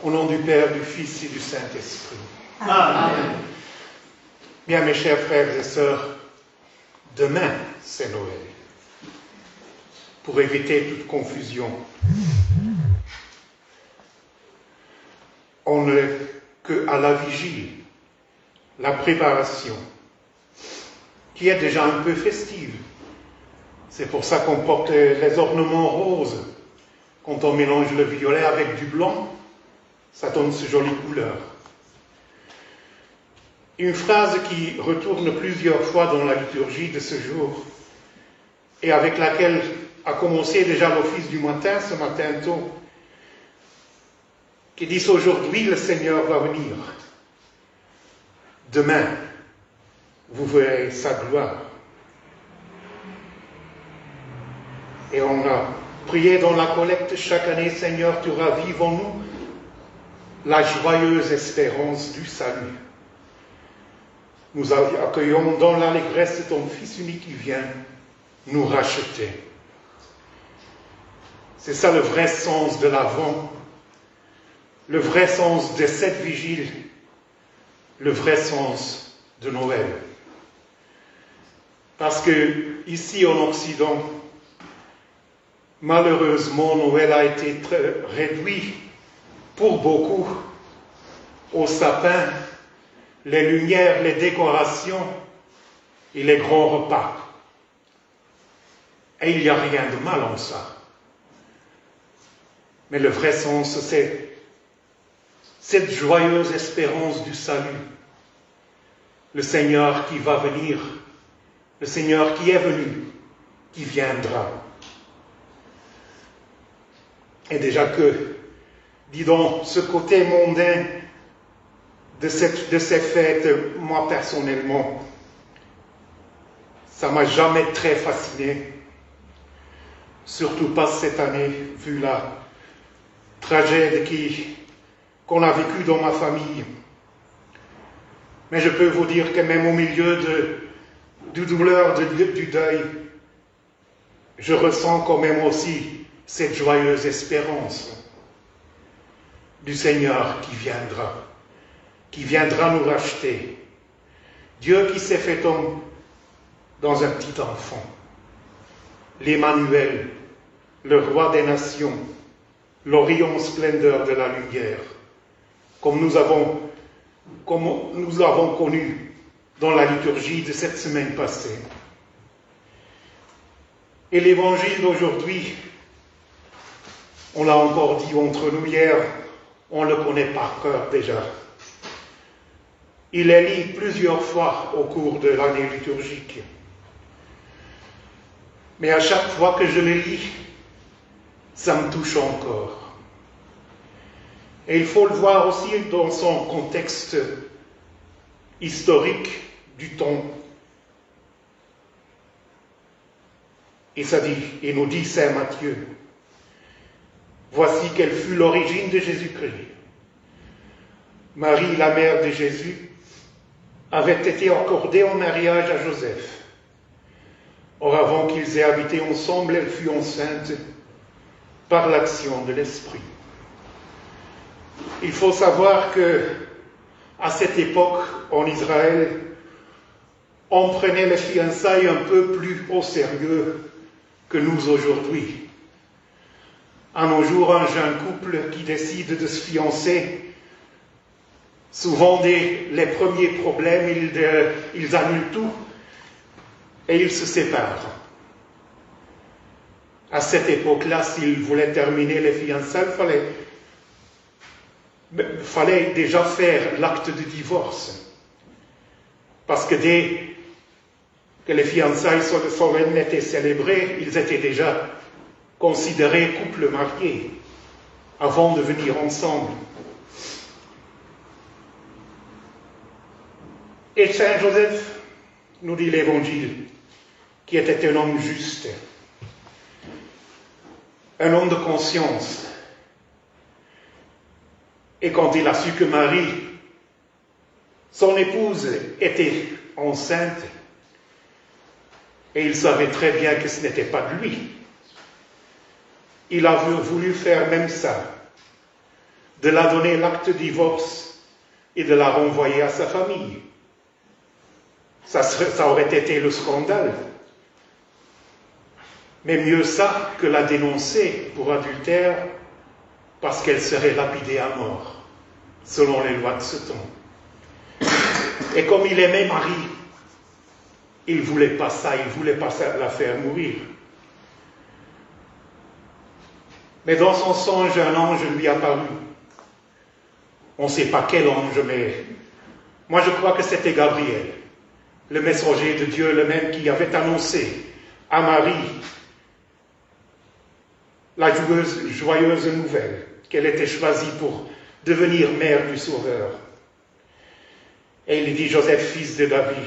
Au nom du Père, du Fils et du Saint-Esprit. Amen. Bien, mes chers frères et sœurs, demain, c'est Noël. Pour éviter toute confusion, on n'est qu'à la vigile, la préparation, qui est déjà un peu festive. C'est pour ça qu'on porte les ornements roses. Quand on mélange le violet avec du blanc, ça donne ce joli couleur. Une phrase qui retourne plusieurs fois dans la liturgie de ce jour et avec laquelle a commencé déjà l'office du matin, ce matin tôt, qui dit aujourd'hui le Seigneur va venir. Demain, vous verrez sa gloire. Et on a prié dans la collecte chaque année, Seigneur, tu ravives en nous la joyeuse espérance du salut. Nous accueillons dans l'allégresse ton Fils unique qui vient nous racheter. C'est ça le vrai sens de l'Avent, le vrai sens de cette vigile, le vrai sens de Noël. Parce que ici en Occident, malheureusement, Noël a été très réduit pour beaucoup au sapin, les lumières, les décorations et les grands repas. Et il n'y a rien de mal en ça. Mais le vrai sens, c'est cette joyeuse espérance du salut. Le Seigneur qui va venir, le Seigneur qui est venu, qui viendra. Et déjà que, dis donc, ce côté mondain de ces fêtes, moi personnellement, ça m'a jamais très fasciné. Surtout pas cette année, vu la tragédie qu'on a vécue dans ma famille. Mais je peux vous dire que même au milieu du douleur, du deuil, je ressens quand même aussi cette joyeuse espérance du Seigneur qui viendra nous racheter. Dieu qui s'est fait homme dans un petit enfant, l'Emmanuel, le roi des nations, l'Orient splendeur de la lumière, comme nous avons connu dans la liturgie de cette semaine passée. Et l'évangile d'aujourd'hui, on l'a encore dit entre nous hier, on le connaît par cœur déjà. Il est lu plusieurs fois au cours de l'année liturgique. Mais à chaque fois que je le lis, ça me touche encore. Et il faut le voir aussi dans son contexte historique du temps. Et ça dit, et nous dit Saint Matthieu, voici quelle fut l'origine de Jésus-Christ. Marie, la mère de Jésus, avait été accordée en mariage à Joseph. Or, avant qu'ils aient habité ensemble, elle fut enceinte par l'action de l'Esprit. Il faut savoir que, à cette époque, en Israël, on prenait les fiançailles un peu plus au sérieux que nous aujourd'hui. À nos jours, un jeune couple qui décide de se fiancer, souvent les premiers problèmes, ils annulent tout et ils se séparent. À cette époque-là, s'ils voulaient terminer les fiançailles, fallait déjà faire l'acte de divorce. Parce que dès que les fiançailles solennelles étaient célébrées, ils étaient déjà considérés couple marié avant de venir ensemble. Et Saint Joseph, nous dit l'Évangile, qui était un homme juste, un homme de conscience. Et quand il a su que Marie, son épouse, était enceinte, et il savait très bien que ce n'était pas de lui, il a voulu faire même ça, de la donner l'acte de divorce et de la renvoyer à sa famille. Ça aurait été le scandale. Mais mieux ça que la dénoncer pour adultère parce qu'elle serait lapidée à mort, selon les lois de ce temps. Et comme il aimait Marie, il ne voulait pas ça, il ne voulait pas la faire mourir. Mais dans son songe, un ange lui apparut. On ne sait pas quel ange, mais moi je crois que c'était Gabriel, le messager de Dieu, le même qui avait annoncé à Marie la joyeuse nouvelle qu'elle était choisie pour devenir mère du Sauveur. Et il dit, Joseph, fils de David,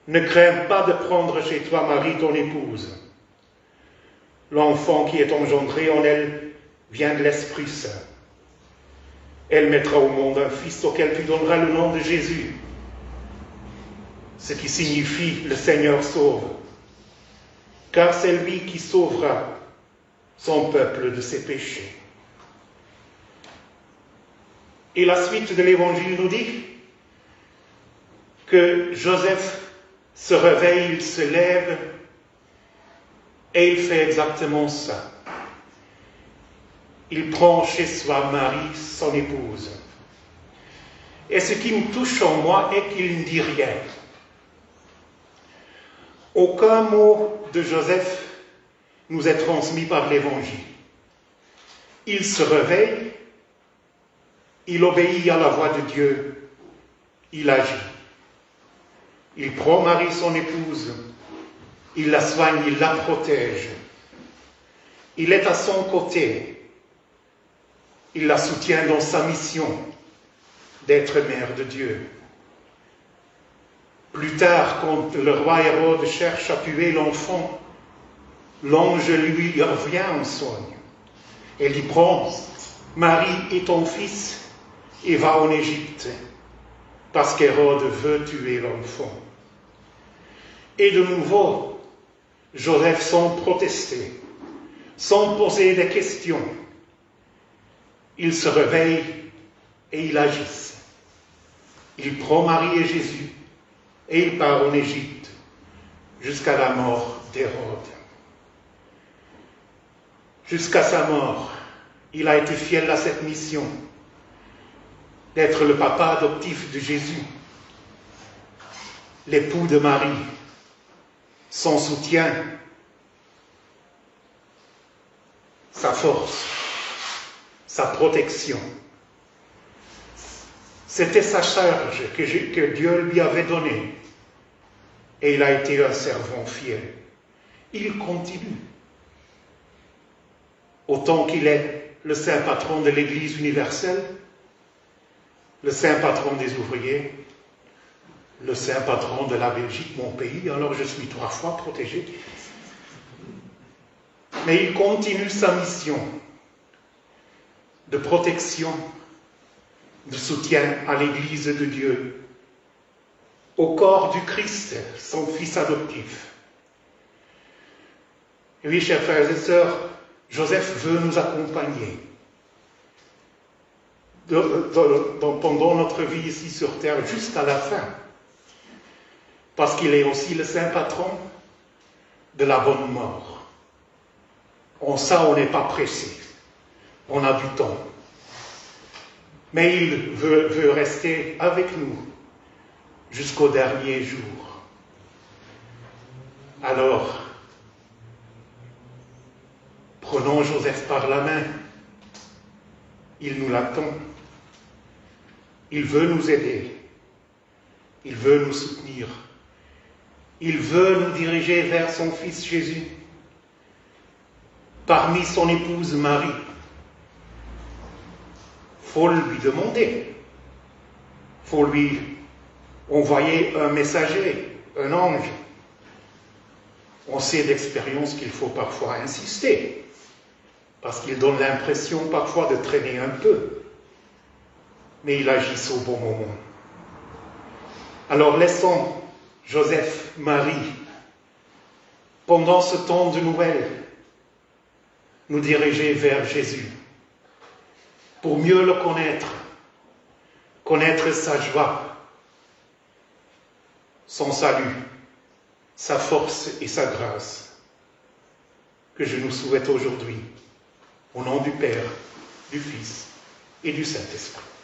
ne crains pas de prendre chez toi Marie, ton épouse. L'enfant qui est engendré en elle vient de l'Esprit Saint. Elle mettra au monde un fils auquel tu donneras le nom de Jésus, ce qui signifie le Seigneur sauve, car c'est lui qui sauvera son peuple de ses péchés. Et la suite de l'Évangile nous dit que Joseph se réveille, il se lève et il fait exactement ça. Il prend chez soi Marie, son épouse. Et ce qui me touche en moi est qu'il ne dit rien. Aucun mot de Joseph nous est transmis par l'Évangile. Il se réveille, il obéit à la voix de Dieu, il agit. Il prend Marie, son épouse, il la soigne, il la protège. Il est à son côté. Il la soutient dans sa mission d'être mère de Dieu. Plus tard, quand le roi Hérode cherche à tuer l'enfant, l'ange lui revient en soigne. Elle dit, prends Marie et ton fils et va en Égypte, parce qu'Hérode veut tuer l'enfant. Et de nouveau, Joseph, sans protester, sans poser des questions, il se réveille et il agit. Il prend Marie et Jésus et il part en Égypte jusqu'à la mort d'Hérode. Jusqu'à sa mort, il a été fidèle à cette mission d'être le papa adoptif de Jésus, l'époux de Marie, son soutien, sa force, sa protection. C'était sa charge que Dieu lui avait donnée. Et il a été un servant fier. Il continue. Autant qu'il est le saint patron de l'Église universelle, le saint patron des ouvriers, le saint patron de la Belgique, mon pays, alors je suis 3 fois protégé. Mais il continue sa mission de protection, de soutien à l'Église de Dieu, au corps du Christ, son Fils adoptif. Et oui, chers frères et sœurs, Joseph veut nous accompagner pendant notre vie ici sur terre jusqu'à la fin, parce qu'il est aussi le saint patron de la bonne mort. En ça, on n'est pas pressé, on a du temps. Mais il veut rester avec nous jusqu'au dernier jour. Alors, prenons Joseph par la main. Il nous l'attend. Il veut nous aider. Il veut nous soutenir. Il veut nous diriger vers son Fils Jésus. Parmi son épouse Marie, il faut lui demander. Il faut lui envoyer un messager, un ange. On sait d'expérience qu'il faut parfois insister, parce qu'il donne l'impression parfois de traîner un peu. Mais il agit au bon moment. Alors laissons Joseph, Marie, pendant ce temps de Noël, nous diriger vers Jésus, pour mieux le connaître, connaître sa joie, son salut, sa force et sa grâce, que je nous souhaite aujourd'hui, au nom du Père, du Fils et du Saint-Esprit.